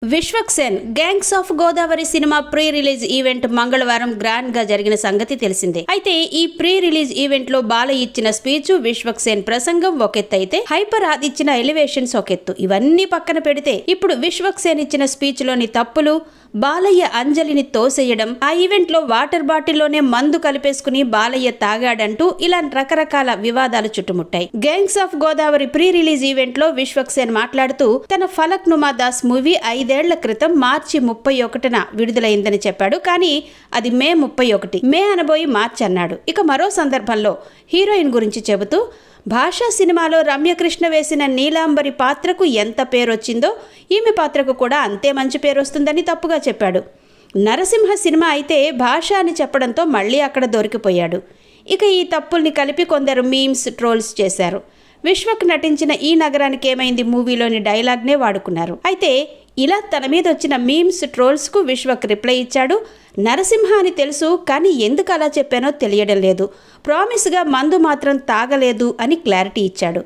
Vishwaksen gangs of Godavari cinema pre release event మంగళవారం grand గా జరిగిన సంగతి తెలిసిందే. అయితే ఈ ప్రీ రిలీజ్ ఈవెంట్ లో బాలయ్య ఇచ్చిన స్పీచ్, విశ్వక్సేన్ ప్రసంగం ఒకెత్తైతే హైపర్ ఆది ఇచ్చిన ఎలివేషన్స్ ఒకెత్తు. ఇవన్నీ పక్కన పెడితే ఇప్పుడు విశ్వక్సేన్ ఇచ్చిన స్పీచ్ లోని తప్పులు, బాలయ్య అంజలిని తోసేయడం, ఆ ఈవెంట్ లో వాటర్ బాటిల్లోనే మందు కలిపేసుకుని బాలయ్య తాగాడంటూ ఇలా రకరకాల వివాదాలు చుట్టుముట్టాయి. Gangs of Godavari pre release event లో విశ్వక్సేన్ మాట్లాడుతూ తన ఫలక్ నుమా దాస్ మూవీ 5 ఏళ్ల క్రితం మార్చి 31న విడుదలైందని చెప్పాడు. కానీ అది మే 31, మే అనబోయి మార్చి అన్నాడు. ఇక మరో సందర్భంలో హీరోయిన్ గురించి చెబుతూ భాషా సినిమాలో రమ్యకృష్ణ వేసిన నీలాంబరి పాత్రకు ఎంత పేరొచ్చిందో ఈమె పాత్రకు కూడా అంతే మంచి పేరు వస్తుందని తప్పుగా చెప్పాడు. నరసింహ సినిమా అయితే భాష అని చెప్పడంతో మళ్ళీ అక్కడ దొరికిపోయాడు. ఇక ఈ తప్పుల్ని కలిపి కొందరు మీమ్స్, ట్రోల్స్ చేశారు. విశ్వక్ నటించిన ఈ నగరానికి ఏమైంది మూవీలోని డైలాగ్నే వాడుకున్నారు. అయితే ఇలా తన మీద వచ్చిన మీమ్స్, ట్రోల్స్కు విశ్వక్ రిప్లై ఇచ్చాడు. నరసింహ అని తెలుసు, కానీ ఎందుకు అలా చెప్పానో తెలియడం లేదు. ప్రామిస్గా మందు మాత్రం తాగలేదు అని క్లారిటీ ఇచ్చాడు.